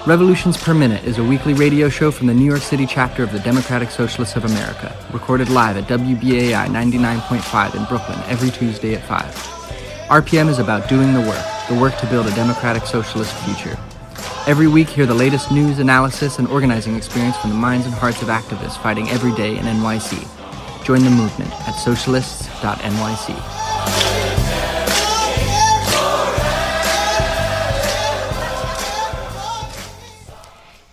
Revolutions Per Minute is a weekly radio show from the New York City chapter of the Democratic Socialists of America, recorded live at WBAI 99.5 in Brooklyn every Tuesday at 5. RPM is about doing the work to build a democratic socialist future. Every week, hear the latest news, analysis, and organizing experience from the minds and hearts of activists fighting every day in NYC. Join the movement at Socialists.nyc.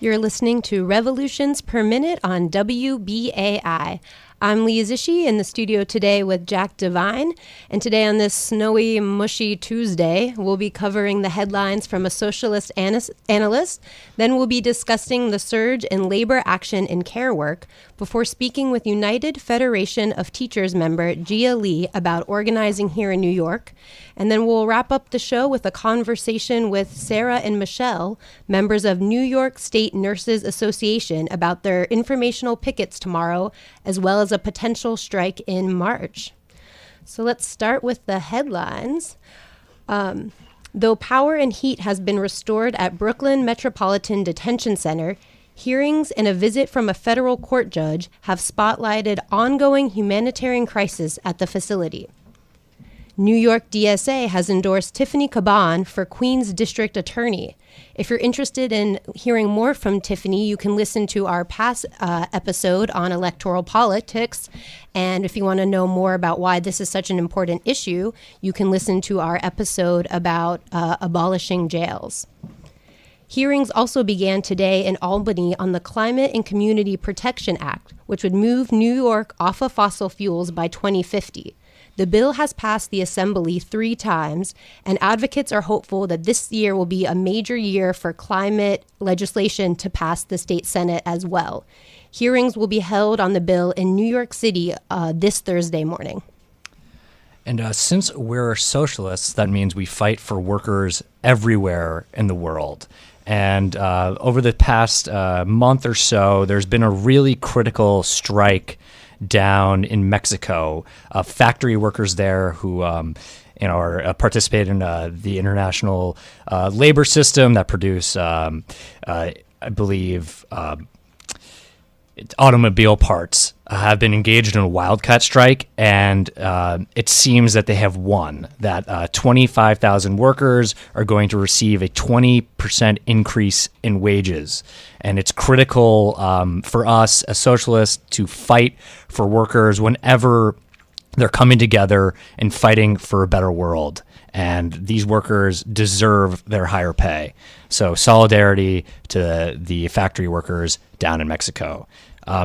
You're listening to Revolutions Per Minute on WBAI. I'm Leah Zishi in the studio today with Jack Devine, and today on this snowy, mushy Tuesday, we'll be covering the headlines from a socialist analyst. Then we'll be discussing the surge in labor action in care work before speaking with United Federation of Teachers member Gia Lee about organizing here in New York. And then we'll wrap up the show with a conversation with Sarah and Michelle, members of New York State Nurses Association, about their informational pickets tomorrow, as well as a potential strike in March. So let's start with the headlines. Though power and heat has been restored at Brooklyn Metropolitan Detention Center, hearings and a visit from a federal court judge have spotlighted ongoing humanitarian crisis at the facility. New York DSA has endorsed Tiffany Caban for Queens District Attorney. If you're interested in hearing more from Tiffany, you can listen to our past episode on electoral politics. And if you want to know more about why this is such an important issue, you can listen to our episode about abolishing jails. Hearings also began today in Albany on the Climate and Community Protection Act, which would move New York off of fossil fuels by 2050. The bill has passed the Assembly 3 times, and advocates are hopeful that this year will be a major year for climate legislation to pass the state Senate as well. Hearings will be held on the bill in New York City this Thursday morning. And since we're socialists, that means we fight for workers everywhere in the world. And over the past month or so, there's been a really critical strike down in Mexico, factory workers there who are participate in the international labor system that produce, I believe, automobile parts, have been engaged in a wildcat strike, and it seems that they have won. That 25,000 workers are going to receive a 20% increase in wages. And it's critical for us as socialists to fight for workers whenever they're coming together and fighting for a better world. And these workers deserve their higher pay. So solidarity to the factory workers down in Mexico.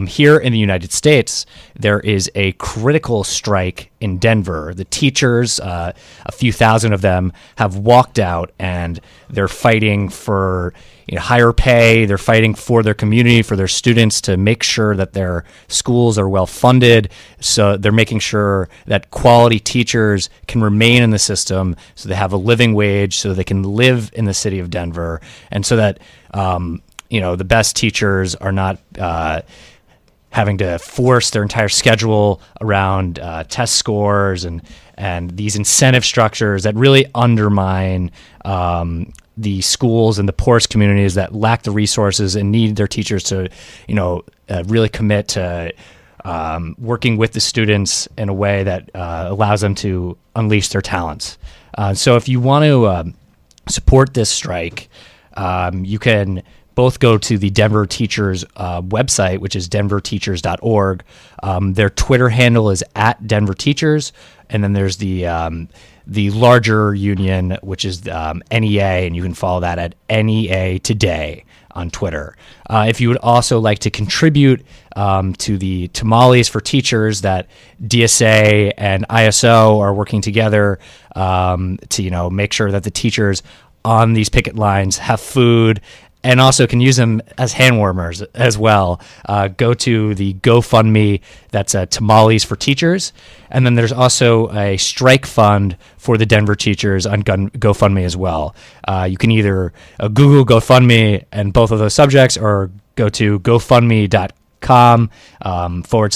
Here in the United States, there is a critical strike in Denver. The teachers, a few thousand of them, have walked out, and they're fighting for higher pay. They're fighting for their community, for their students, to make sure that their schools are well funded. So they're making sure that quality teachers can remain in the system, so they have a living wage, so they can live in the city of Denver, and so that the best teachers are not having to force their entire schedule around test scores and these incentive structures that really undermine the schools and the poorest communities that lack the resources and need their teachers to, really commit to working with the students in a way that allows them to unleash their talents. So if you want to support this strike, you can both go to the Denver Teachers website, which is denverteachers.org. Their Twitter handle is @DenverTeachers, and then there's the larger union, which is NEA, and you can follow that at NEA Today on Twitter. If you would also like to contribute to the tamales for teachers that DSA and ISO are working together to make sure that the teachers on these picket lines have food, and also can use them as hand warmers as well. Go to the GoFundMe, that's Tamales for Teachers. And then there's also a strike fund for the Denver teachers on GoFundMe as well. You can either Google GoFundMe and both of those subjects, or go to gofundme.com /F/TAMALES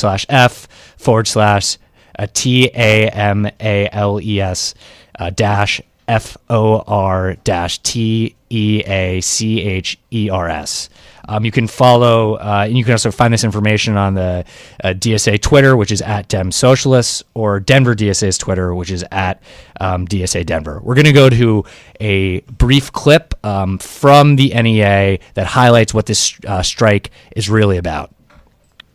FOR-TEACHERS. You can follow, and you can also find this information on the DSA Twitter, which is at Dem Socialists, or Denver DSA's Twitter, which is at DSA Denver. We're going to go to a brief clip from the NEA that highlights what this strike is really about.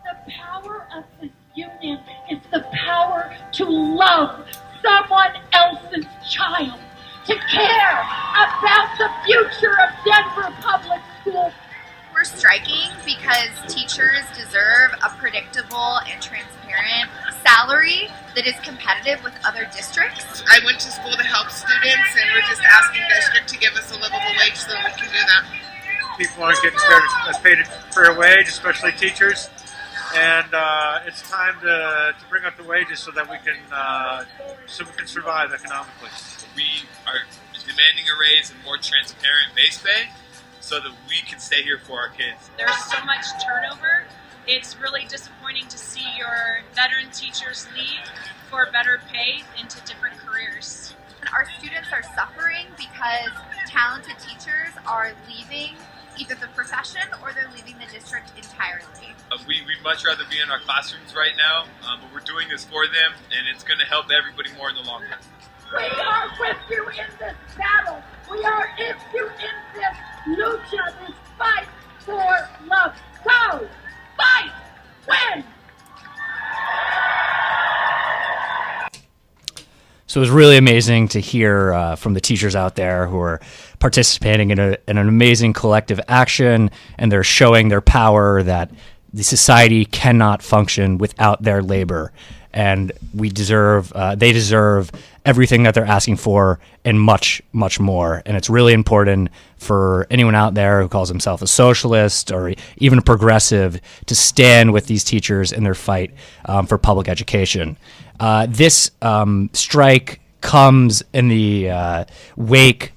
The power of this union is the power to love someone else's child, to care about the future of Denver Public Schools. We're striking because teachers deserve a predictable and transparent salary that is competitive with other districts. I went to school to help students, and we're just asking the district to give us a livable wage so that we can do that. People aren't getting paid a fair wage, especially teachers, and it's time to bring up the wages so that we can survive economically. We are demanding a raise and more transparent base pay, so that we can stay here for our kids. There's so much turnover. It's really disappointing to see your veteran teachers leave for better pay into different careers. Our students are suffering because talented teachers are leaving either the profession or they're leaving the district entirely. We'd much rather be in our classrooms right now, but we're doing this for them, and it's going to help everybody more in the long run. We are with you in this battle. We are with you in this lucha, this fight for love. So, fight, win! So it was really amazing to hear from the teachers out there who are participating in an amazing collective action, and they're showing their power that the society cannot function without their labor. And they deserve everything that they're asking for and much, much more. And it's really important for anyone out there who calls himself a socialist or even a progressive to stand with these teachers in their fight for public education. This strike comes in the wake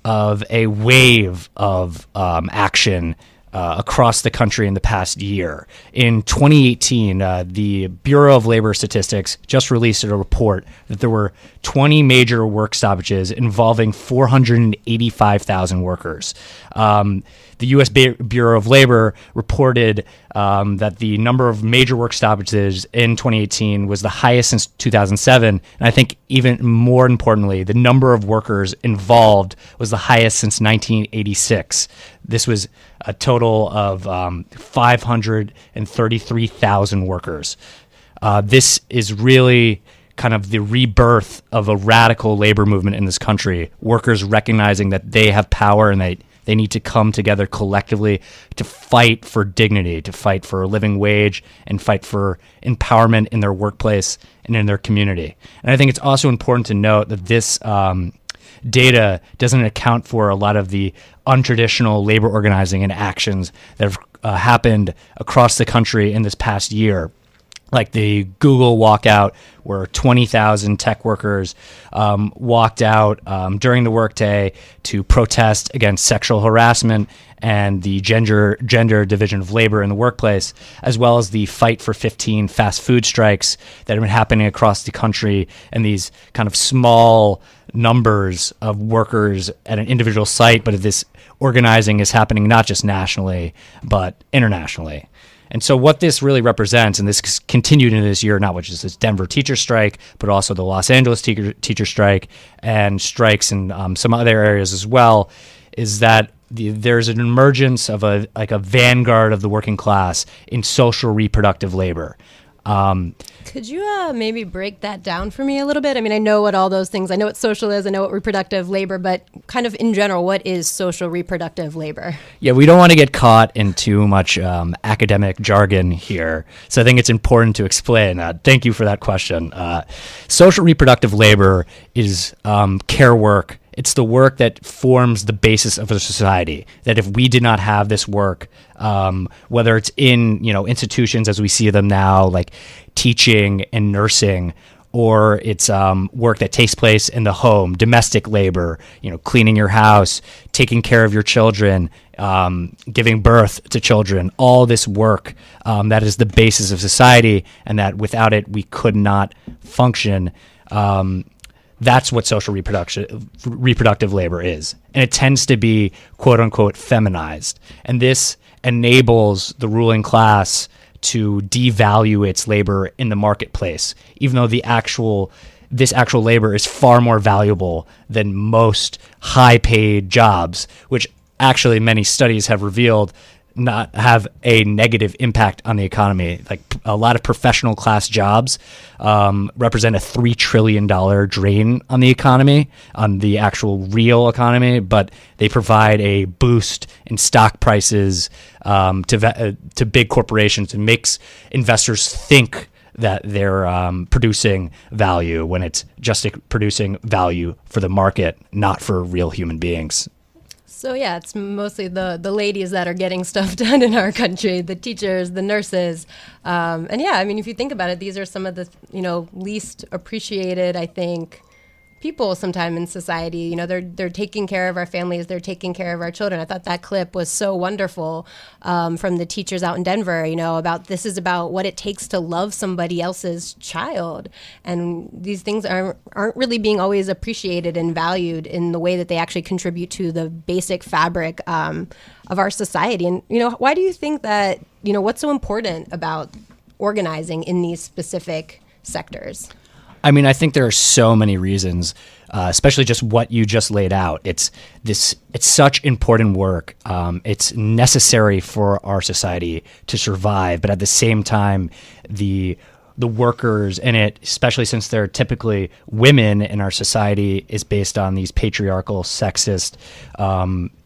of a wave of action across the country in the past year. In 2018, the Bureau of Labor Statistics just released a report that there were 20 major work stoppages involving 485,000 workers. The U.S. Bureau of Labor reported that the number of major work stoppages in 2018 was the highest since 2007. And I think even more importantly, the number of workers involved was the highest since 1986. This was a total of 533,000 workers. This is really kind of the rebirth of a radical labor movement in this country. Workers recognizing that they have power and they need to come together collectively to fight for dignity, to fight for a living wage, and fight for empowerment in their workplace and in their community. And I think it's also important to note that this data doesn't account for a lot of the untraditional labor organizing and actions that have happened across the country in this past year. Like the Google walkout, where 20,000 tech workers walked out during the workday to protest against sexual harassment and the gender division of labor in the workplace, as well as the Fight for 15 fast food strikes that have been happening across the country, and these kind of small numbers of workers at an individual site, but this organizing is happening not just nationally, but internationally. And so what this really represents, and this continued into this year, not just this Denver teacher strike, but also the Los Angeles teacher strike and strikes in some other areas as well, is that there's an emergence of a vanguard of the working class in social reproductive labor. Could you maybe break that down for me a little bit? I mean, I know what all those things, I know what social is, I know what reproductive labor, but kind of in general, what is social reproductive labor? Yeah, we don't want to get caught in too much academic jargon here, so I think it's important to explain that. Thank you for that question. Social reproductive labor is care work. It's the work that forms the basis of a society, that if we did not have this work, whether it's in institutions as we see them now, like teaching and nursing, or it's work that takes place in the home, domestic labor, cleaning your house, taking care of your children, giving birth to children, all this work that is the basis of society, and that without it we could not function. That's what social reproductive labor is. And it tends to be, quote unquote, feminized. And this enables the ruling class to devalue its labor in the marketplace, even though this actual labor is far more valuable than most high-paid jobs, which actually many studies have revealed not have a negative impact on the economy. Like a lot of professional class jobs represent a $3 trillion drain on the economy, on the actual real economy, but they provide a boost in stock prices to big corporations and makes investors think that they're producing value when it's just producing value for the market, not for real human beings. So yeah, it's mostly the ladies that are getting stuff done in our country, the teachers, the nurses. And yeah, I mean, if you think about it, these are some of the, least appreciated, I think, people sometime in society. They're taking care of our families, they're taking care of our children. I thought that clip was so wonderful from the teachers out in Denver, about this is about what it takes to love somebody else's child. And these things aren't really being always appreciated and valued in the way that they actually contribute to the basic fabric of our society. And, why do you think that, what's so important about organizing in these specific sectors? I mean, I think there are so many reasons, especially just what you just laid out. It's such important work. It's necessary for our society to survive, but at the same time, the workers in it, especially since they're typically women in our society, is based on these patriarchal, sexist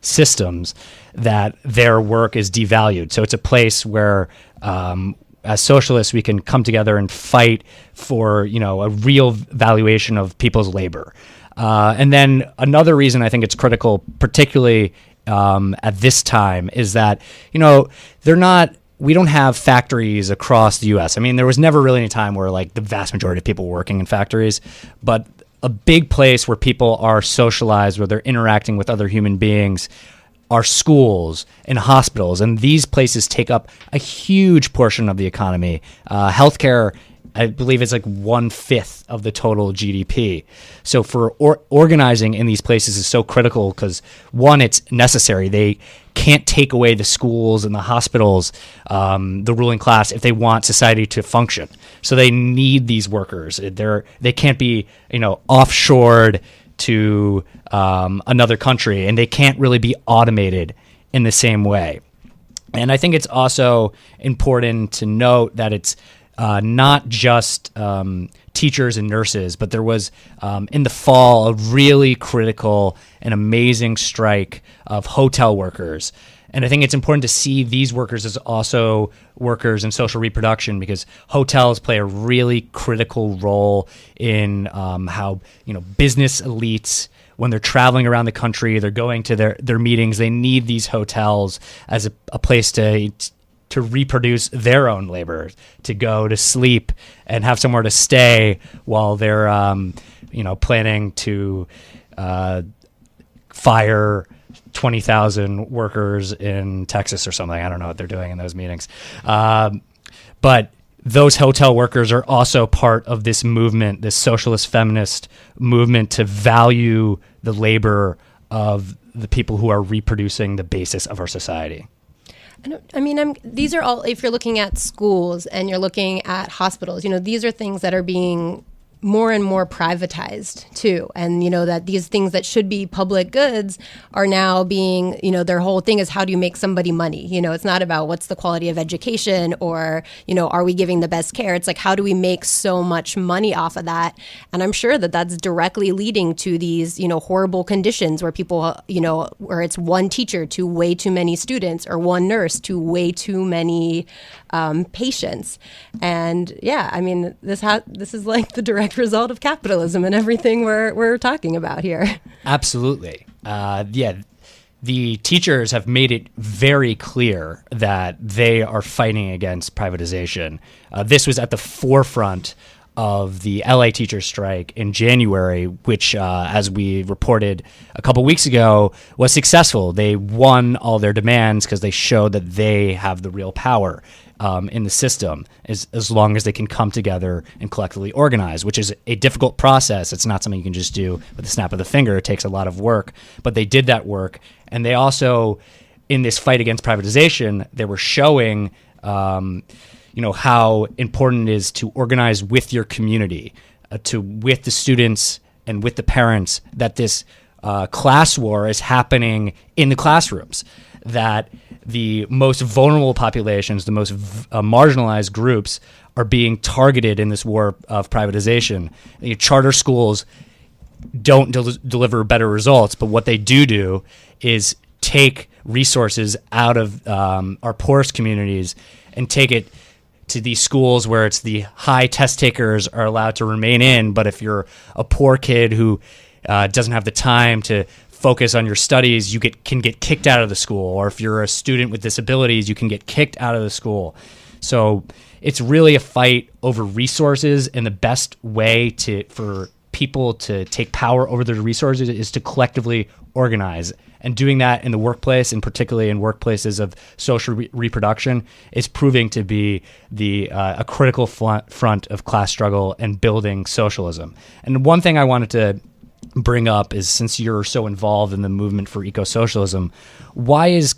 systems, that their work is devalued. So it's a place where as socialists, we can come together and fight for, a real valuation of people's labor. And then another reason I think it's critical, particularly at this time, is that, we don't have factories across the U.S. I mean, there was never really any time where the vast majority of people were working in factories, but a big place where people are socialized, where they're interacting with other human beings, are schools and hospitals, and these places take up a huge portion of the economy. Healthcare, I believe, is 1/5 of the total GDP. So for organizing in these places is so critical because, one, it's necessary. They can't take away the schools and the hospitals, the ruling class, if they want society to function. So they need these workers. They can't be, offshored to another country, and they can't really be automated in the same way. And I think it's also important to note that it's not just teachers and nurses, but there was in the fall a really critical and amazing strike of hotel workers. And I think it's important to see these workers as also workers in social reproduction, because hotels play a really critical role in how business elites, when they're traveling around the country, they're going to their meetings, they need these hotels as a place to reproduce their own labor, to go to sleep and have somewhere to stay while they're planning to fire 20,000 workers in Texas or something. I don't know what they're doing in those meetings. But those hotel workers are also part of this movement, this socialist feminist movement, to value the labor of the people who are reproducing the basis of our society. I mean, these are all, if you're looking at schools and you're looking at hospitals, these are things that are being more and more privatized too. And, that these things that should be public goods are now being, their whole thing is, how do you make somebody money? It's not about what's the quality of education or, are we giving the best care? It's how do we make so much money off of that? And I'm sure that that's directly leading to these, horrible conditions where people, where it's one teacher to way too many students, or one nurse to way too many patients. And yeah, I mean, this is the direct result of capitalism and everything we're talking about here. Absolutely. The teachers have made it very clear that they are fighting against privatization. This was at the forefront of the LA teachers strike in January, which, as we reported a couple weeks ago, was successful. They won all their demands because they showed that they have the real power. in the system as long as they can come together and collectively organize, which is a difficult process. It's not something you can just do with the snap of the finger. It takes a lot of work, but they did that work. And they also, in this fight against privatization, they were showing how important it is to organize with your community, with the students and with the parents, that this class war is happening in the classrooms, that the most vulnerable populations, the most marginalized groups are being targeted in this war of privatization. Charter schools don't deliver better results, but what they do is take resources out of our poorest communities and take it to these schools where it's the high test takers are allowed to remain in, but if you're a poor kid who doesn't have the time to focus on your studies, you can get kicked out of the school. Or if you're a student with disabilities, you can get kicked out of the school. So it's really a fight over resources, and the best way for people to take power over their resources is to collectively organize. And doing that in the workplace, and particularly in workplaces of social reproduction, is proving to be a critical front of class struggle and building socialism. And one thing I wanted to bring up is, since you're so involved in the movement for eco-socialism, why is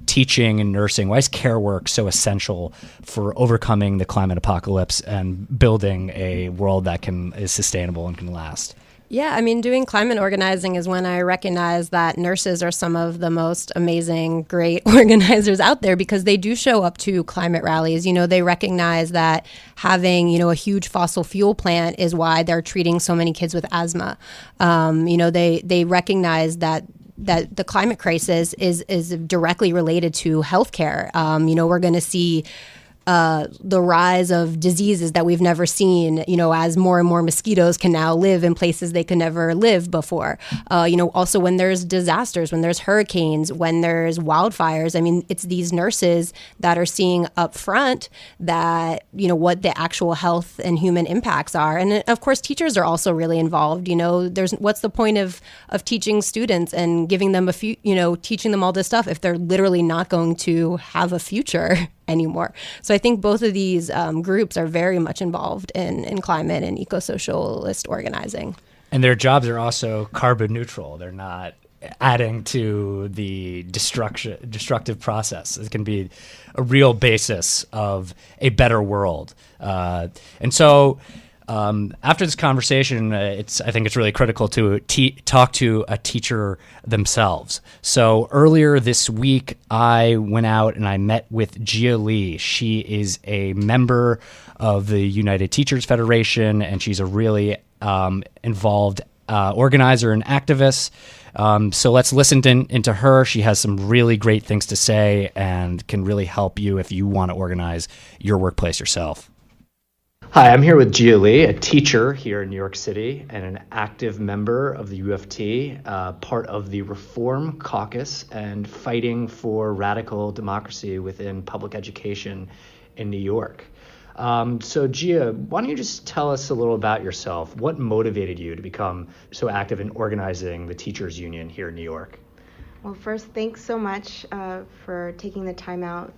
teaching and nursing, why is care work so essential for overcoming the climate apocalypse and building a world that is sustainable and can last? Yeah, I mean, doing climate organizing is when I recognize that nurses are some of the most amazing, great organizers out there, because they do show up to climate rallies. They recognize that having, a huge fossil fuel plant is why they're treating so many kids with asthma. They recognize that the climate crisis is directly related to healthcare. We're going to see the rise of diseases that we've never seen, as more and more mosquitoes can now live in places they could never live before. Also when there's disasters, when there's hurricanes, when there's wildfires, I mean, it's these nurses that are seeing up front that, what the actual health and human impacts are. And of course, teachers are also really involved. What's the point of teaching students and giving them teaching them all this stuff if they're literally not going to have a future anymore? So I think both of these groups are very much involved in climate and eco-socialist organizing. And their jobs are also carbon neutral. They're not adding to the destructive process. It can be a real basis of a better world. And so after this conversation, I think it's really critical to talk to a teacher themselves. So earlier this week, I went out and I met with Gia Lee. She is a member of the United Teachers Federation, and she's a really involved organizer and activist. So let's listen into her. She has some really great things to say and can really help you if you want to organize your workplace yourself. Hi, I'm here with Gia Lee, a teacher here in New York City and an active member of the UFT, part of the Reform Caucus and fighting for radical democracy within public education in New York. So Gia, why don't you just tell us a little about yourself? What motivated you to become so active in organizing the teachers union here in New York? Well, first, thanks so much for taking the time out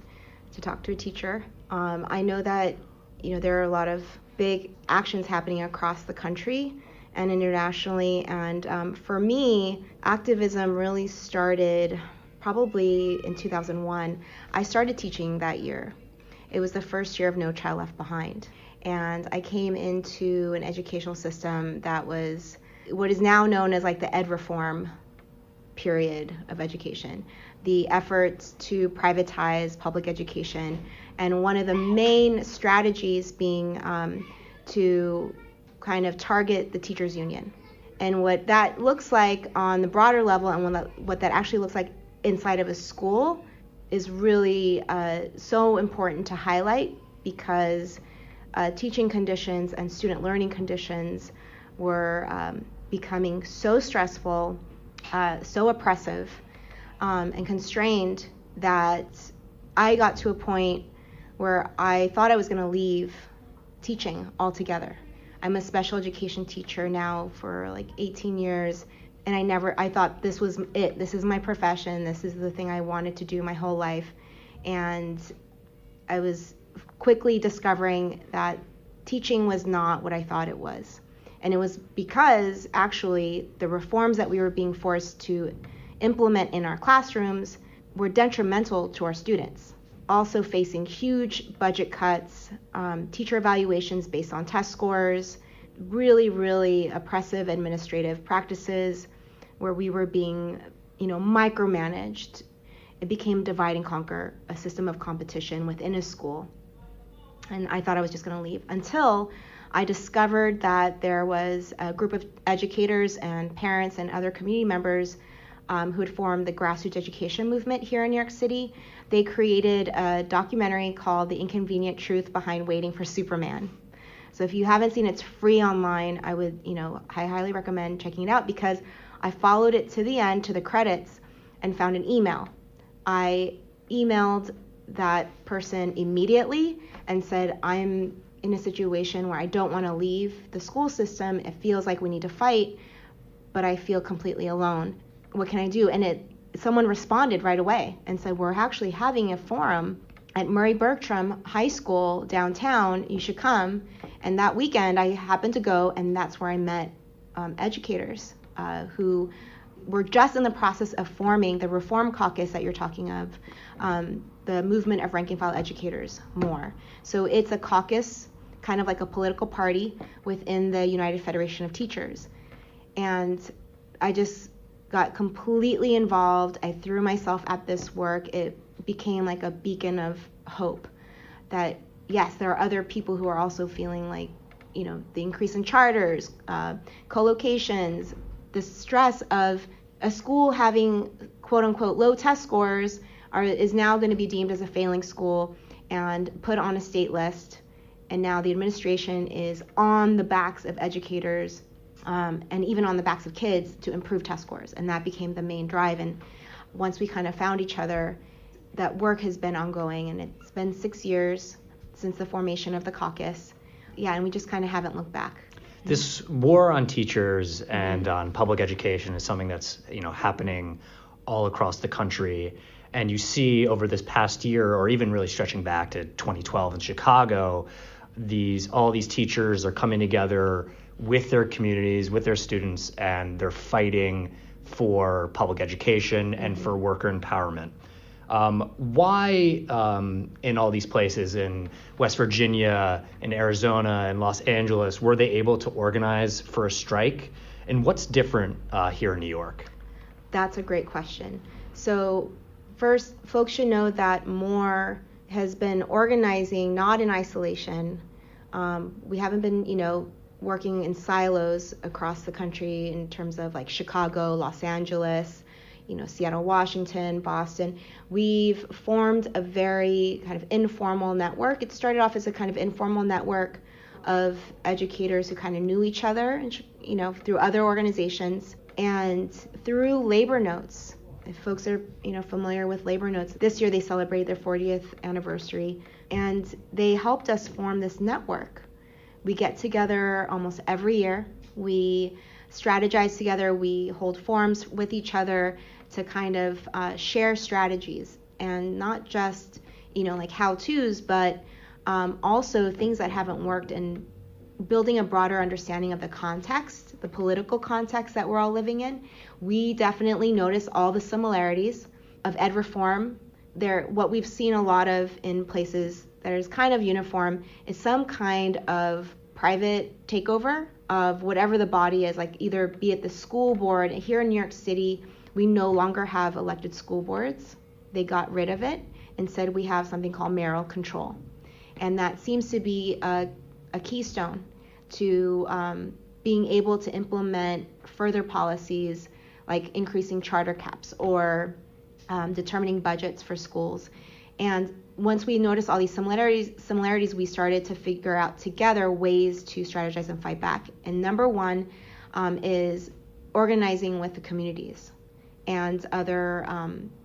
to talk to a teacher. I know that there are a lot of big actions happening across the country and internationally. And for me, activism really started probably in 2001. I started teaching that year. It was the first year of No Child Left Behind. And I came into an educational system that was what is now known as like the ed reform period of education. The efforts to privatize public education, and one of the main strategies being to kind of target the teachers union. And what that looks like on the broader level, and what that actually looks like inside of a school, is really so important to highlight, because teaching conditions and student learning conditions were becoming so stressful, so oppressive, and constrained that I got to a point where I thought I was going to leave teaching altogether. I'm a special education teacher now for like 18 years, and I thought this was it. This is my profession. This is the thing I wanted to do my whole life. And I was quickly discovering that teaching was not what I thought it was. And it was because actually the reforms that we were being forced to implement in our classrooms were detrimental to our students. Also facing huge budget cuts, teacher evaluations based on test scores, really, really oppressive administrative practices where we were being, micromanaged. It became divide and conquer, a system of competition within a school. And I thought I was just going to leave until I discovered that there was a group of educators and parents and other community members who had formed the grassroots education movement here in New York City. They created a documentary called The Inconvenient Truth Behind Waiting for Superman. So if you haven't seen it, it's free online. I would, I highly recommend checking it out because I followed it to the end, to the credits, and found an email. I emailed that person immediately and said, I'm in a situation where I don't want to leave the school system. It feels like we need to fight, but I feel completely alone. What can I do? And someone responded right away and said, we're actually having a forum at Murray Bertram High School downtown. You should come. And that weekend I happened to go, and that's where I met educators who were just in the process of forming the Reform Caucus that you're talking of, the movement of rank and file educators more. So it's a caucus, kind of like a political party within the United Federation of Teachers. And I just got completely involved. I threw myself at this work. It became like a beacon of hope that, yes, there are other people who are also feeling like, the increase in charters, co-locations, the stress of a school having quote unquote low test scores is now going to be deemed as a failing school and put on a state list. And now the administration is on the backs of educators and even on the backs of kids to improve test scores. And that became the main drive. And once we kind of found each other, that work has been ongoing. And it's been 6 years since the formation of the caucus. Yeah, and we just kind of haven't looked back. This war on teachers and on public education is something that's happening all across the country. And you see over this past year, or even really stretching back to 2012 in Chicago, all these teachers are coming together with their communities, with their students, and they're fighting for public education and for worker empowerment. Why in all these places, in West Virginia, in Arizona, in Los Angeles, were they able to organize for a strike? And what's different here in New York? That's a great question. So first, folks should know that MORE has been organizing not in isolation. We haven't been, working in silos across the country in terms of like Chicago, Los Angeles, Seattle, Washington, Boston. We've formed a very kind of informal network. It started off as a kind of informal network of educators who kind of knew each other, and, through other organizations and through labor notes. If folks are, familiar with labor notes, this year they celebrate their 40th anniversary, and they helped us form this network. We get together almost every year. We strategize together. We hold forums with each other to kind of share strategies, and not just, like how-tos, but also things that haven't worked, and building a broader understanding of the context, the political context that we're all living in. We definitely notice all the similarities of ed reform. What we've seen a lot of in places that is kind of uniform is some kind of private takeover of whatever the body is, like either be it the school board. Here in New York City, we no longer have elected school boards. They got rid of it. Instead, we have something called mayoral control. And that seems to be a keystone to being able to implement further policies like increasing charter caps or determining budgets for schools. And once we noticed all these similarities, we started to figure out together ways to strategize and fight back. And number one is organizing with the communities and other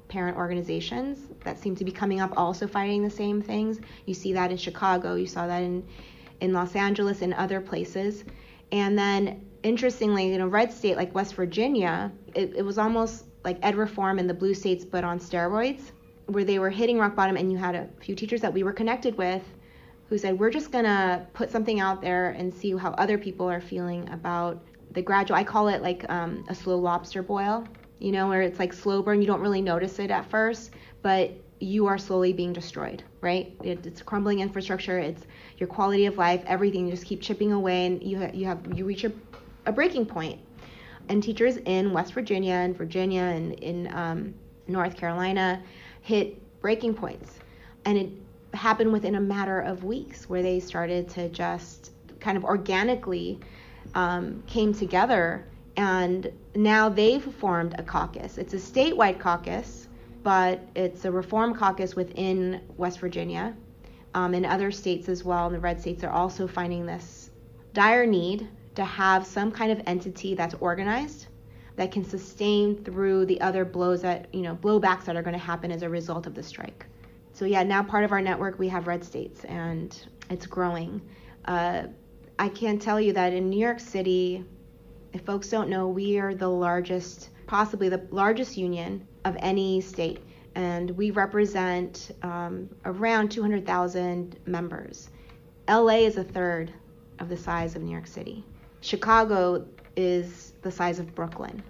parent organizations that seem to be coming up also fighting the same things. You see that in Chicago, you saw that in Los Angeles and other places. And then interestingly, in a red state like West Virginia, it was almost like ed reform in the blue states but on steroids. where they were hitting rock bottom, and you had a few teachers that we were connected with who said, we're just gonna put something out there and see how other people are feeling about the gradual, I call it like a slow lobster boil, you know, where it's like slow burn. You don't really notice it at first, but you are slowly being destroyed, right? It's crumbling infrastructure, it's your quality of life, everything. You just keep chipping away, and you reach a breaking point. And teachers in West Virginia and in North Carolina hit breaking points, and it happened within a matter of weeks, where they started to just kind of organically came together, and now they've formed a caucus. It's a statewide caucus, but it's a reform caucus within West Virginia. In other states as well, the red states are also finding this dire need to have some kind of entity that's organized, that can sustain through the other blowbacks that are going to happen as a result of the strike. So yeah, now part of our network, we have red states, and it's growing. I can tell you that in New York City, if folks don't know, we are the largest, possibly the largest union of any state, and we represent around 200,000 members. LA is a third of the size of New York City. Chicago is the size of Brooklyn.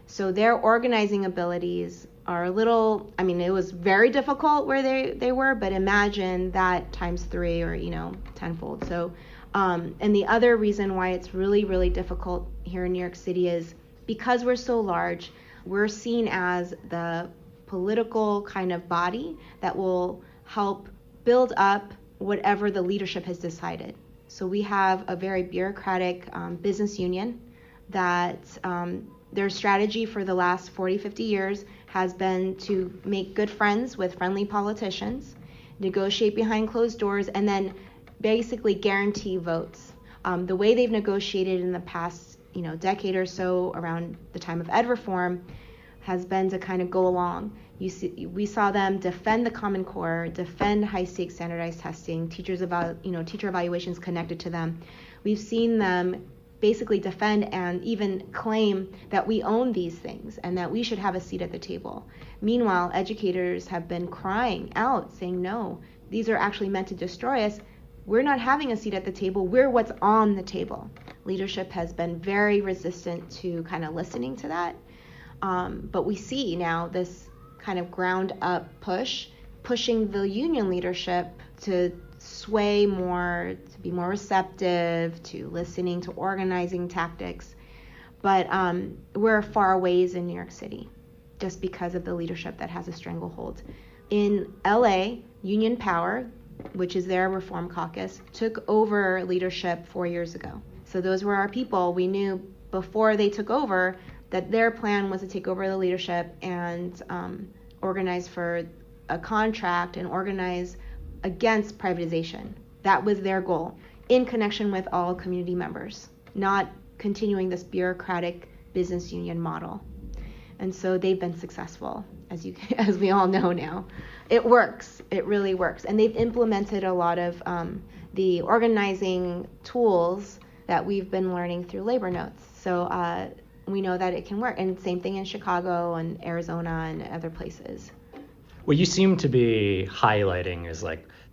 So their organizing abilities are a little, I mean, it was very difficult where they were, but imagine that times 3 or, tenfold. So, and the other reason why it's really, really difficult here in New York City is because we're so large, we're seen as the political kind of body that will help build up whatever the leadership has decided. So we have a very bureaucratic business union that their strategy for the last 40, 50 years has been to make good friends with friendly politicians, negotiate behind closed doors, and then basically guarantee votes. The way they've negotiated in the past, decade or so around the time of ed reform has been to kind of go along. We saw them defend the Common Core, defend high-stakes standardized testing, teacher evaluations connected to them. We've seen them basically defend and even claim that we own these things and that we should have a seat at the table. Meanwhile, educators have been crying out, saying, no, these are actually meant to destroy us. We're not having a seat at the table. We're what's on the table. Leadership has been very resistant to kind of listening to that. But we see now this kind of ground up pushing the union leadership to sway more, to be more receptive, to listening to organizing tactics. But we're far ways in New York City just because of the leadership that has a stranglehold. In LA, Union Power, which is their reform caucus, took over leadership 4 years ago. So those were our people. We knew before they took over that their plan was to take over the leadership and organize for a contract and organize against privatization. That was their goal, in connection with all community members, not continuing this bureaucratic business union model. And so they've been successful, as we all know now. It works. It really works. And they've implemented a lot of the organizing tools that we've been learning through labor notes. So we know that it can work. And same thing in Chicago and Arizona and other places. What you seem to be highlighting is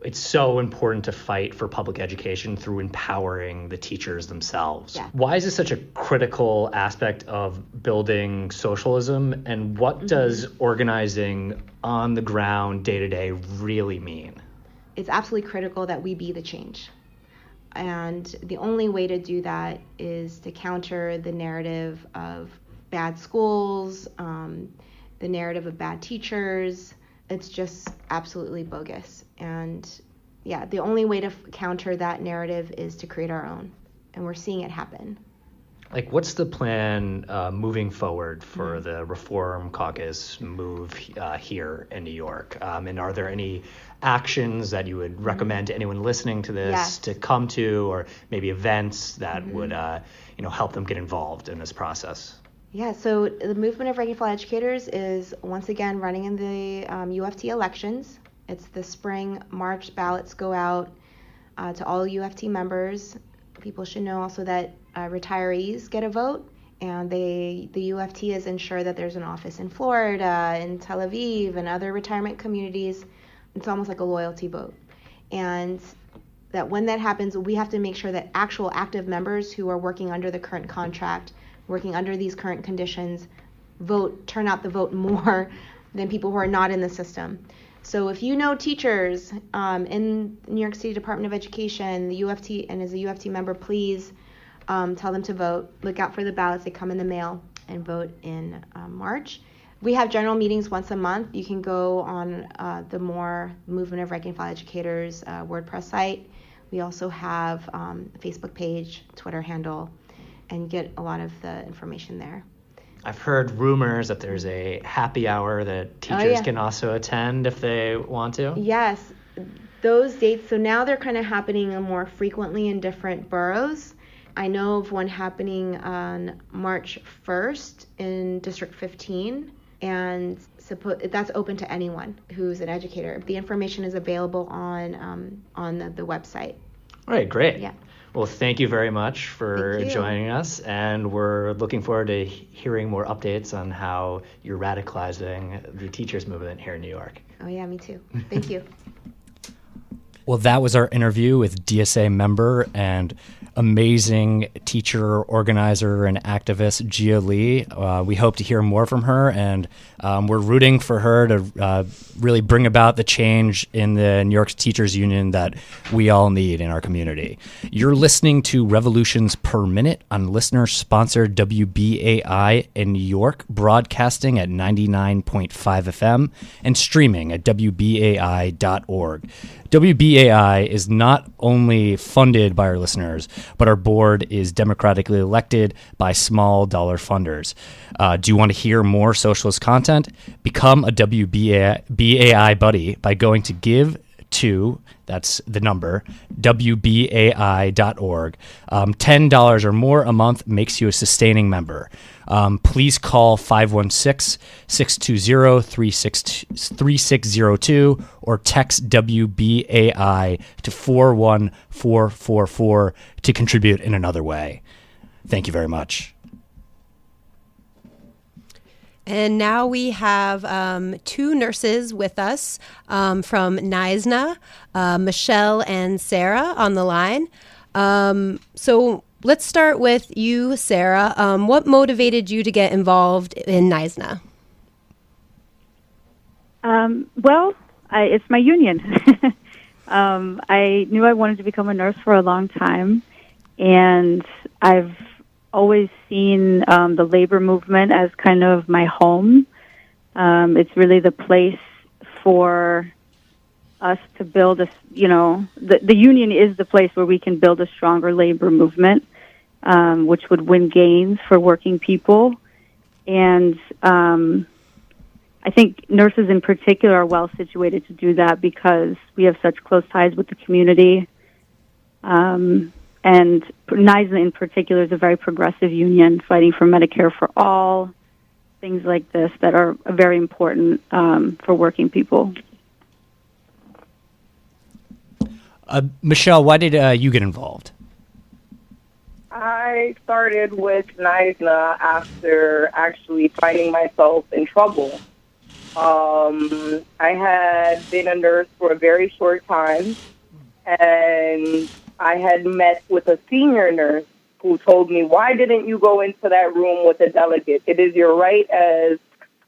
it's so important to fight for public education through empowering the teachers themselves. Yeah. Why is this such a critical aspect of building socialism, and what does organizing on the ground day to day really mean? It's absolutely critical that we be the change. And the only way to do that is to counter the narrative of bad schools, the narrative of bad teachers. It's just absolutely bogus. And yeah, the only way to counter that narrative is to create our own. And we're seeing it happen. What's the plan moving forward for the Reform Caucus move here in New York? And are there any actions that you would recommend to anyone listening to this to come to, or maybe events that would help them get involved in this process? Yeah, so the Movement of Rank-and-File Educators is once again running in the UFT elections. It's the spring March ballots go out to all UFT members. People should know also that retirees get a vote, And the UFT has ensured that there's an office in Florida, in Tel Aviv, and other retirement communities. It's almost like a loyalty vote. And that when that happens, we have to make sure that actual active members who are working under the current contract, working under these current conditions, turn out the vote more than people who are not in the system. So if you know teachers in New York City Department of Education, the UFT, and as a UFT member, please tell them to vote. Look out for the ballots. They come in the mail, and vote in March. We have general meetings once a month. You can go on the Movement of Rank and File Educators WordPress site. We also have a Facebook page, Twitter handle, and get a lot of the information there. I've heard rumors that there's a happy hour that teachers can also attend if they want to. Yes, those dates. So now they're kind of happening more frequently in different boroughs. I know of one happening on March 1st in District 15, and that's open to anyone who's an educator. The information is available on the website. All right, great. Yeah. Well, thank you very much for joining us, and we're looking forward to hearing more updates on how you're radicalizing the teachers movement here in New York. Oh yeah, me too. Thank you. Well, that was our interview with DSA member and amazing teacher, organizer, and activist Gia Lee. We hope to hear more from her, and we're rooting for her to really bring about the change in the New York Teachers Union that we all need in our community. You're listening to Revolutions Per Minute on listener-sponsored WBAI in New York, broadcasting at 99.5 FM and streaming at WBAI.org. WBAI is not only funded by our listeners, but our board is democratically elected by small dollar funders. Do you want to hear more socialist content? Become a WBAI buddy by going to that's the number, WBAI.org. $10 or more a month makes you a sustaining member. Please call 516-620-3602 or text WBAI to 41444 to contribute in another way. Thank you very much. And now we have two nurses with us from NYC-dsasa, Michelle and Sarah, on the line. So let's start with you, Sarah. What motivated you to get involved in NYC-dsasa? It's my union. I knew I wanted to become a nurse for a long time, and I've always seen the labor movement as kind of my home. It's really the place for us to build the union is the place where we can build a stronger labor movement, which would win gains for working people. And I think nurses in particular are well situated to do that because we have such close ties with the community. And NYC-dsasa in particular is a very progressive union fighting for Medicare for all, things like this that are very important for working people. Michelle, why did you get involved? I started with NYC-dsasa after actually finding myself in trouble. I had been a nurse for a very short time, and I had met with a senior nurse who told me, why didn't you go into that room with a delegate? It is your right as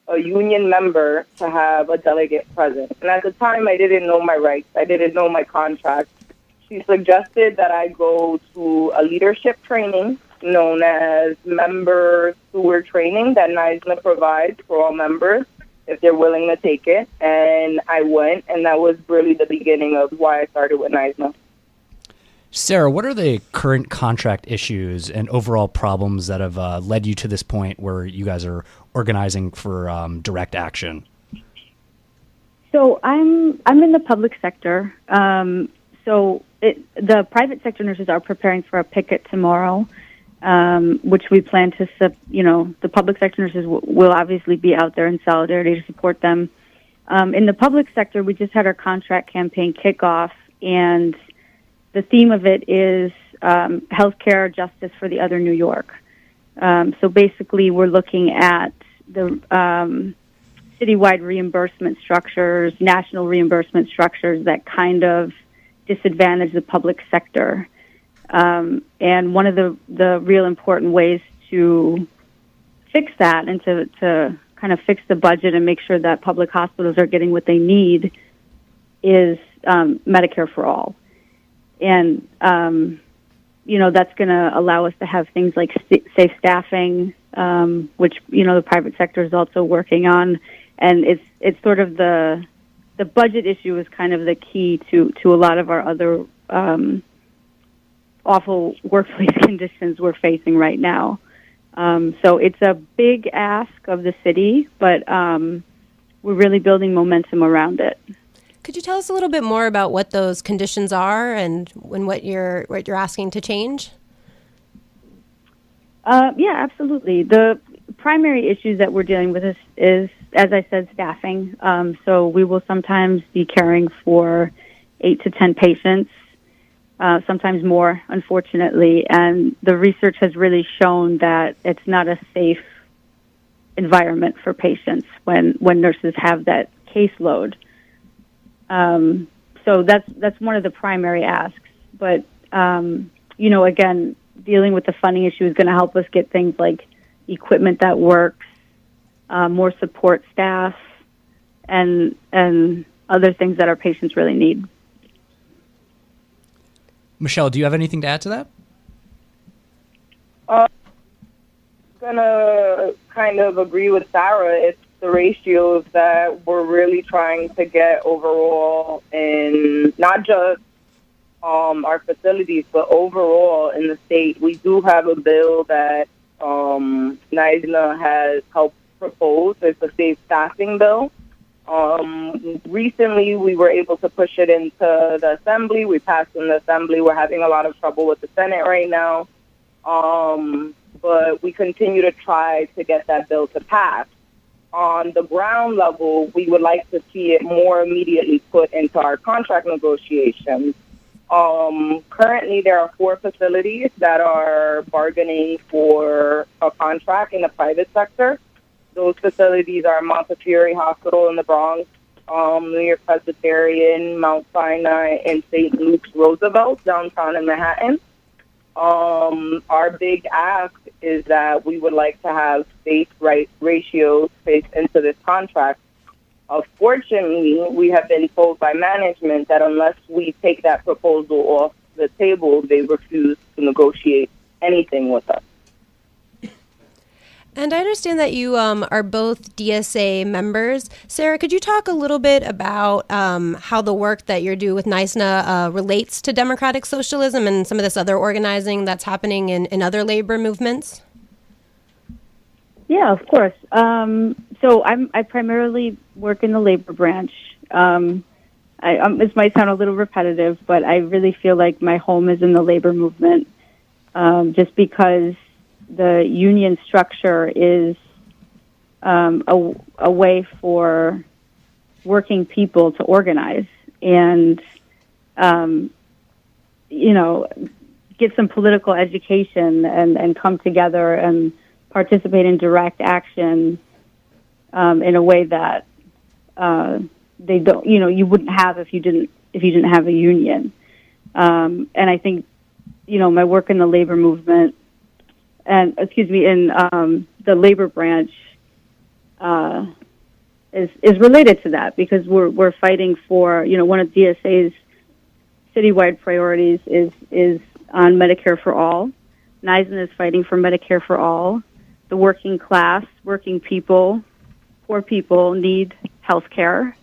a union member to have a delegate present. And at the time, I didn't know my rights. I didn't know my contract. She suggested that I go to a leadership training known as member steward training that NYC-dsasa provides for all members if they're willing to take it. And I went, and that was really the beginning of why I started with NYC-dsasa. Sarah, what are the current contract issues and overall problems that have led you to this point where you guys are organizing for direct action? So I'm in the public sector. The private sector nurses are preparing for a picket tomorrow, which we plan to, the public sector nurses will obviously be out there in solidarity to support them. In the public sector, we just had our contract campaign kickoff, and the theme of it is healthcare justice for the other New York. So basically, we're looking at the citywide reimbursement structures, national reimbursement structures that kind of disadvantage the public sector. And one of the real important ways to fix that and to kind of fix the budget and make sure that public hospitals are getting what they need is Medicare for all. And, that's going to allow us to have things like safe staffing, which, the private sector is also working on. And it's sort of the budget issue is kind of the key to a lot of our other awful workplace conditions we're facing right now. So it's a big ask of the city, but we're really building momentum around it. Could you tell us a little bit more about what those conditions are and what you're asking to change? Yeah, absolutely. The primary issues that we're dealing with is, as I said, staffing. So we will sometimes be caring for 8 to 10 patients, sometimes more, unfortunately. And the research has really shown that it's not a safe environment for patients when nurses have that caseload. So that's one of the primary asks. But, again, dealing with the funding issue is going to help us get things like equipment that works, more support staff, and other things that our patients really need. Michelle, do you have anything to add to that? Gonna kind of agree with Sarah. It's the ratios that we're really trying to get overall in not just our facilities, but overall in the state. We do have a bill that NYC has helped propose. It's a safe staffing bill. Recently, we were able to push it into the Assembly. We passed in the Assembly. We're having a lot of trouble with the Senate right now. But we continue to try to get that bill to pass. On the ground level, we would like to see it more immediately put into our contract negotiations. Currently, there are 4 facilities that are bargaining for a contract in the private sector. Those facilities are Montefiore Hospital in the Bronx, New York Presbyterian, Mount Sinai, and St. Luke's Roosevelt downtown in Manhattan. Our big ask is that we would like to have state ratios faced into this contract. Unfortunately, we have been told by management that unless we take that proposal off the table, they refuse to negotiate anything with us. And I understand that you are both DSA members. Sarah, could you talk a little bit about how the work that you do with NYC-dsasa relates to democratic socialism and some of this other organizing that's happening in other labor movements? Yeah, of course. So I primarily work in the labor branch. This might sound a little repetitive, but I really feel like my home is in the labor movement, just because the union structure is a way for working people to organize and, get some political education and come together and participate in direct action in a way that they don't, you wouldn't have if you didn't have a union. And I think, my work in the labor movement in the labor branch is related to that, because we're fighting for, one of DSA's citywide priorities is on Medicare for all. NYC-dsasa is fighting for Medicare for all. The working class, working people, poor people need health care.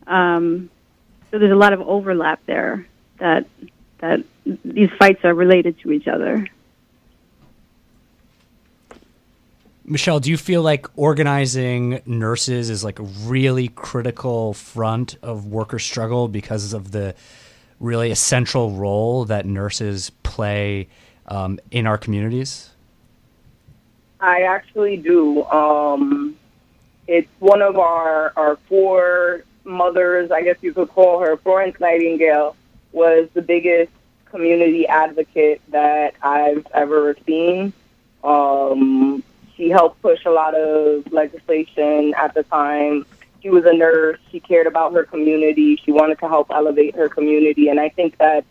So there's a lot of overlap there that these fights are related to each other. Michelle, do you feel like organizing nurses is like a really critical front of worker struggle because of the really essential role that nurses play in our communities? I actually do. It's one of our 4 mothers, I guess you could call her. Florence Nightingale was the biggest community advocate that I've ever seen. She helped push a lot of legislation at the time. She was a nurse. She cared about her community. She wanted to help elevate her community. And I think that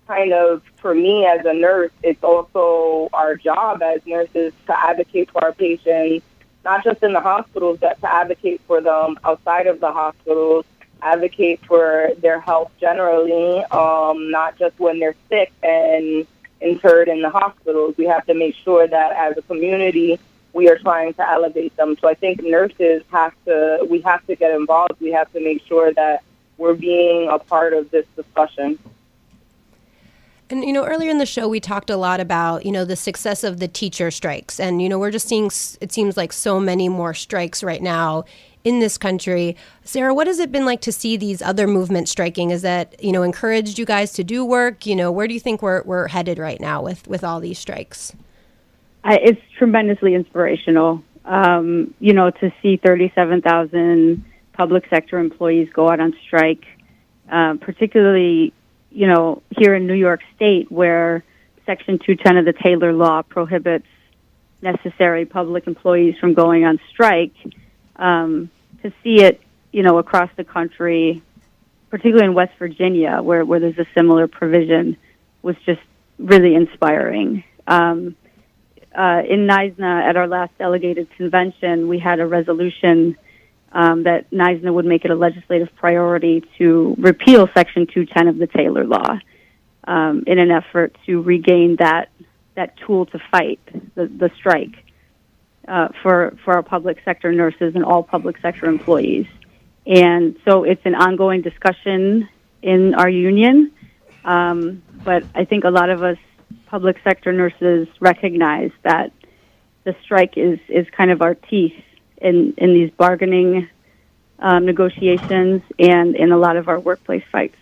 kind of, for me as a nurse, it's also our job as nurses to advocate for our patients, not just in the hospitals, but to advocate for them outside of the hospitals, advocate for their health generally, not just when they're sick and interred in the hospitals. We have to make sure that as a community, we are trying to elevate them. So I think nurses we have to get involved. We have to make sure that we're being a part of this discussion. And, earlier in the show, we talked a lot about, the success of the teacher strikes. And, we're just seeing, it seems like so many more strikes right now in this country. Sarah, what has it been like to see these other movements striking? Is that, encouraged you guys to do work? Where do you think we're headed right now with all these strikes? It's tremendously inspirational, to see 37,000 public sector employees go out on strike, particularly, here in New York State, where Section 210 of the Taylor Law prohibits necessary public employees from going on strike. To see it, across the country, particularly in West Virginia, where there's a similar provision, was just really inspiring. In NYSNA, at our last delegated convention, we had a resolution that NYSNA would make it a legislative priority to repeal Section 210 of the Taylor Law in an effort to regain that tool to fight the strike for our public sector nurses and all public sector employees. And so it's an ongoing discussion in our union, but I think a lot of us public sector nurses recognize that the strike is kind of our teeth in these bargaining negotiations and in a lot of our workplace fights.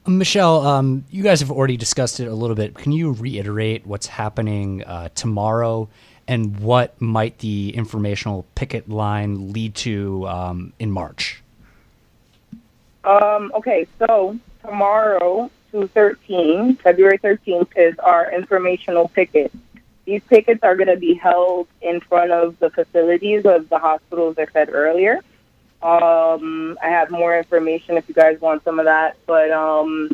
Michelle, you guys have already discussed it a little bit. Can you reiterate what's happening tomorrow and what might the informational picket line lead to in March? Okay, so tomorrow, February 13th, is our informational picket. These pickets are going to be held in front of the facilities of the hospitals I said earlier. I have more information if you guys want some of that. But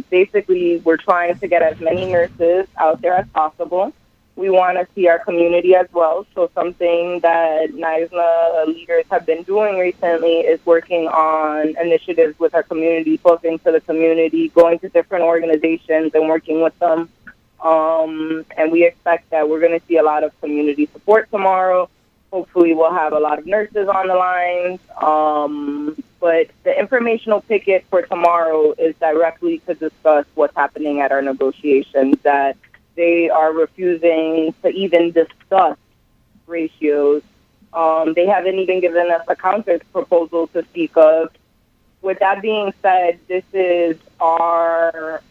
basically, we're trying to get as many nurses out there as possible. We want to see our community as well. So something that NYSNA leaders have been doing recently is working on initiatives with our community, talking to the community, going to different organizations and working with them. And we expect that we're going to see a lot of community support tomorrow. Hopefully we'll have a lot of nurses on the lines. But the informational picket for tomorrow is directly to discuss what's happening at our negotiations, that they are refusing to even discuss ratios. They haven't even given us a counter proposal to speak of. With that being said, this is our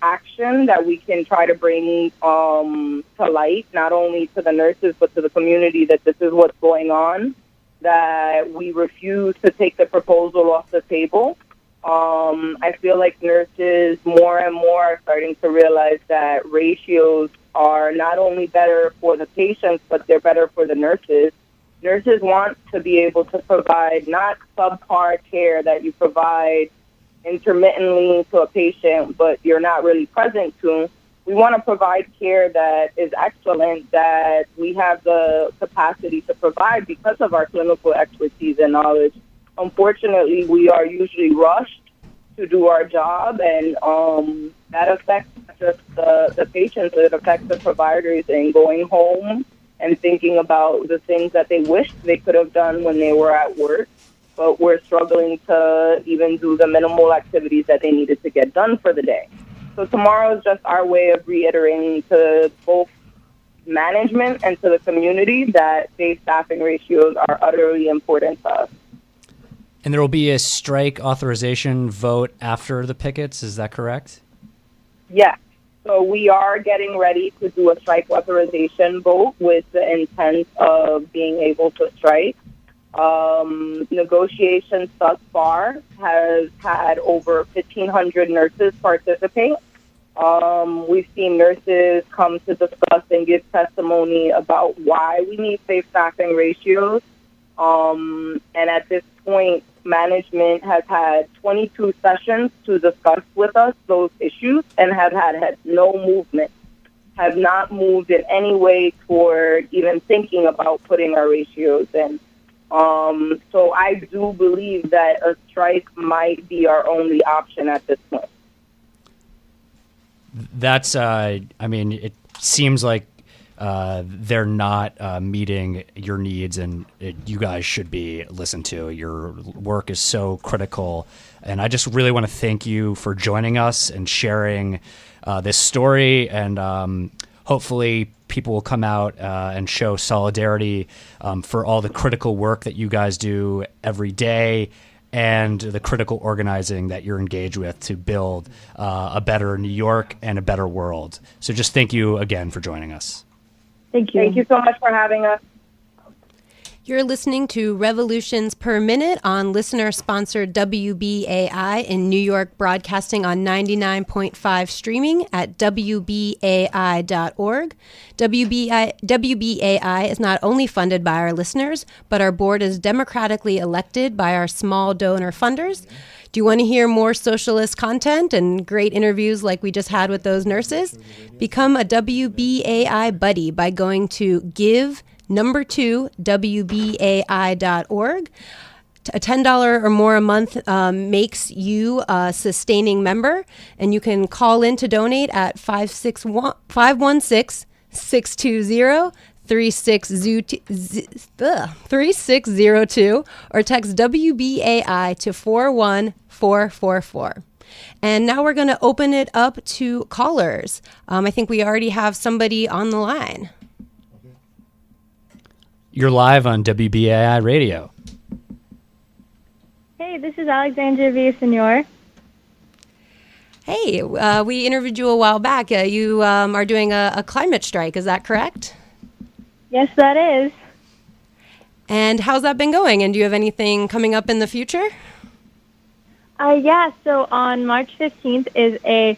action that we can try to bring to light, not only to the nurses, but to the community, that this is what's going on, that we refuse to take the proposal off the table. I feel like nurses more and more are starting to realize that ratios are not only better for the patients, but they're better for the nurses. Nurses want to be able to provide not subpar care that you provide intermittently to a patient, but you're not really present to. We want to provide care that is excellent, that we have the capacity to provide because of our clinical expertise and knowledge. Unfortunately, we are usually rushed to do our job, and that affects just the patients. It affects the providers in going home and thinking about the things that they wished they could have done when they were at work, but we're struggling to even do the minimal activities that they needed to get done for the day. So tomorrow is just our way of reiterating to both management and to the community that base staffing ratios are utterly important to us. And there will be a strike authorization vote after the pickets, is that correct? Yes. So we are getting ready to do a strike authorization vote with the intent of being able to strike. Negotiations thus far has had over 1,500 nurses participate. We've seen nurses come to discuss and give testimony about why we need safe staffing ratios. And at this point, management has had 22 sessions to discuss with us those issues and have had no movement, have not moved in any way toward even thinking about putting our ratios in. So I do believe that a strike might be our only option at this point. That's, it seems like they're not meeting your needs, and you guys should be listened to. Your work is so critical, and I just really want to thank you for joining us and sharing this story, and hopefully people will come out and show solidarity for all the critical work that you guys do every day and the critical organizing that you're engaged with to build a better New York and a better world. So just thank you again for joining us. Thank you. Thank you so much for having us. You're listening to Revolutions Per Minute on listener-sponsored WBAI in New York, broadcasting on 99.5, streaming at WBAI.org. WBAI is not only funded by our listeners, but our board is democratically elected by our small donor funders. Do you want to hear more socialist content and great interviews like we just had with those nurses? Become a WBAI buddy by going to give2wbai.org. A $10 or more a month makes you a sustaining member, and you can call in to donate at 516-620-3602 or text WBAI to 41444. And now we're going to open it up to callers. I think we already have somebody on the line. You're live on WBAI Radio. Hey, this is Alexandra Villasenor. Hey, we interviewed you a while back. You are doing a climate strike, is that correct? Yes, that is. And how's that been going? And do you have anything coming up in the future? Yeah, so on March 15th is a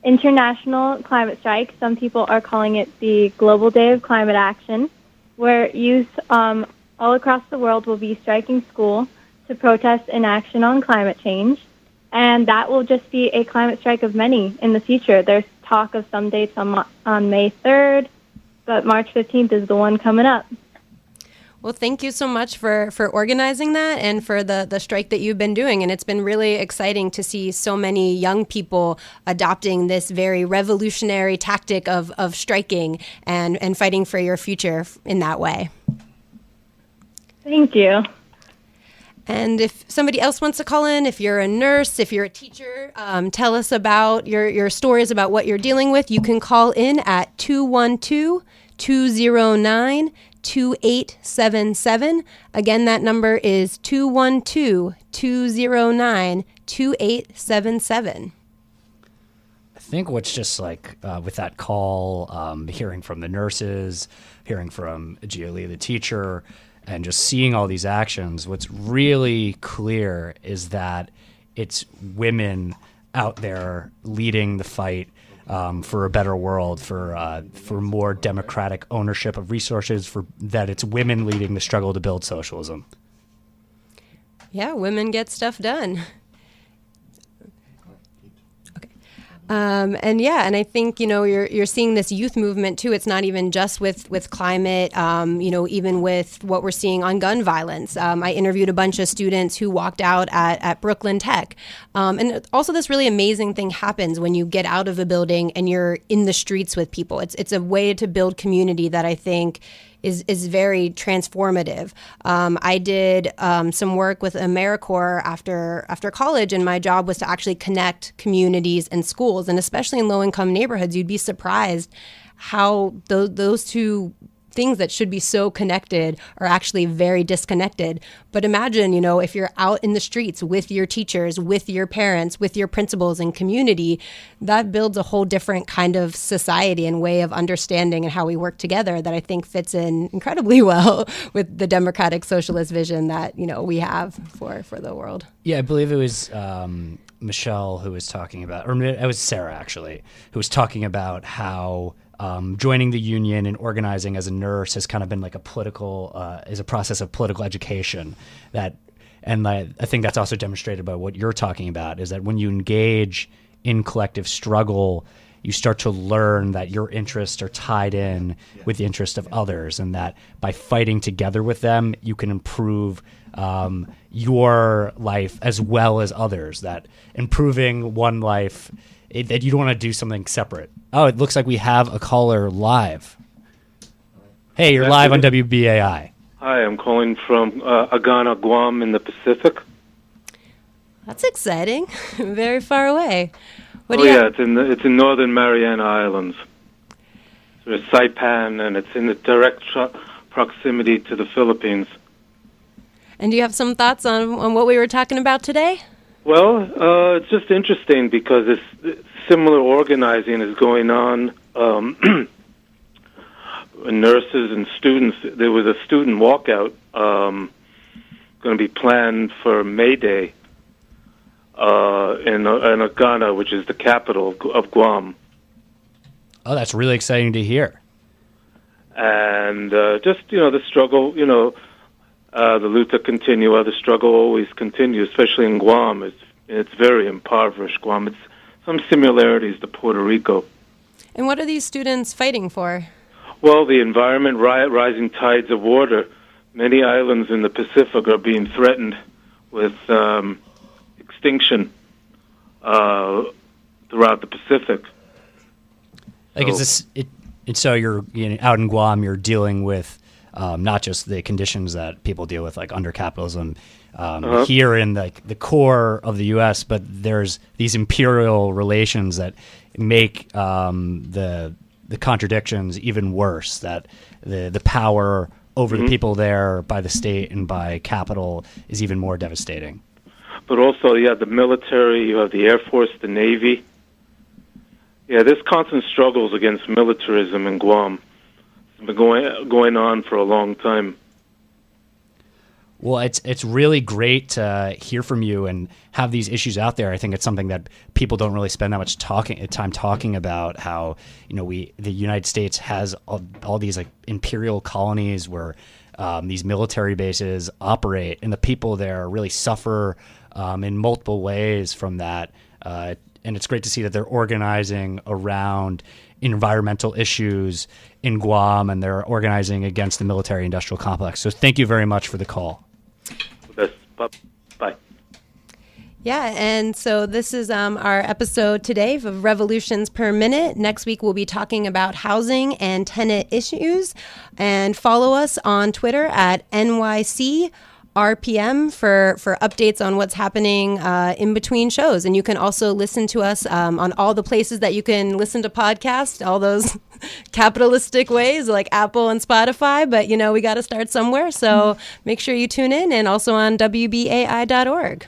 international climate strike. Some people are calling it the Global Day of Climate Action, where youth all across the world will be striking school to protest inaction on climate change. And that will just be a climate strike of many in the future. There's talk of some dates on May 3rd, but March 15th is the one coming up. Well, thank you so much for organizing that and for the strike that you've been doing. And it's been really exciting to see so many young people adopting this very revolutionary tactic of striking and fighting for your future in that way. Thank you. And if somebody else wants to call in, if you're a nurse, if you're a teacher, tell us about your stories about what you're dealing with. You can call in at 212-209-2877. Again, that number is 212-209-2877. I think what's just like with that call, hearing from the nurses, hearing from Giulia, the teacher, and just seeing all these actions, what's really clear is that it's women out there leading the fight for a better world, for more democratic ownership of resources, for that it's women leading the struggle to build socialism. Yeah, women get stuff done. And I think, you're seeing this youth movement too. It's not even just with climate, even with what we're seeing on gun violence. I interviewed a bunch of students who walked out at Brooklyn Tech. And also this really amazing thing happens when you get out of a building and you're in the streets with people. It's a way to build community that I think is very transformative. I did some work with AmeriCorps after college, and my job was to actually connect communities and schools, and especially in low-income neighborhoods, you'd be surprised how those two things that should be so connected are actually very disconnected. But imagine, if you're out in the streets with your teachers, with your parents, with your principals and community, that builds a whole different kind of society and way of understanding and how we work together that I think fits in incredibly well with the democratic socialist vision that, we have for the world. Yeah, I believe it was Michelle who was talking about, or it was Sarah actually, who was talking about how joining the union and organizing as a nurse has kind of been like is a process of political education and I think that's also demonstrated by what you're talking about, is that when you engage in collective struggle, you start to learn that your interests are tied in with the interest of others, and that by fighting together with them, you can improve your life as well as others, that improving one life, that you don't want to do something separate. Oh, it looks like we have a caller live. Hey, you're live on WBAI. Hi, I'm calling from Agana, Guam in the Pacific. That's exciting. Very far away. It's in northern Mariana Islands. There's Saipan, and it's in the direct proximity to the Philippines. And do you have some thoughts on what we were talking about today? Well, it's just interesting because similar organizing is going on. Nurses and students. There was a student walkout going to be planned for May Day in Agana, which is the capital of Guam. Oh, that's really exciting to hear. And just the struggle. The luta continua. The struggle always continues, especially in Guam. It's very impoverished, Guam. It's some similarities to Puerto Rico. And what are these students fighting for? Well, the environment, rising tides of water. Many islands in the Pacific are being threatened with extinction throughout the Pacific. So you're out in Guam. You're dealing with not just the conditions that people deal with, like under capitalism here in the core of the U.S., but there's these imperial relations that make the contradictions even worse, that the power over the people there by the state and by capital is even more devastating. But also, you have the military, you have the Air Force, the Navy. Yeah, there's constant struggles against militarism in Guam. It's been going on for a long time. Well, it's really great to hear from you and have these issues out there. I think it's something that people don't really spend that much time talking about, how the United States has all these like imperial colonies where these military bases operate, and the people there really suffer in multiple ways from that. And it's great to see that they're organizing around environmental issues in Guam, and they're organizing against the military-industrial complex. So thank you very much for the call. Bye. Yeah, and so this is our episode today of Revolutions Per Minute. Next week we'll be talking about housing and tenant issues. And follow us on Twitter at nyc-dsasocial.media. RPM for updates on what's happening in between shows. And you can also listen to us on all the places that you can listen to podcasts, all those capitalistic ways like Apple and Spotify. But, we got to start somewhere. So make sure you tune in, and also on WBAI.org.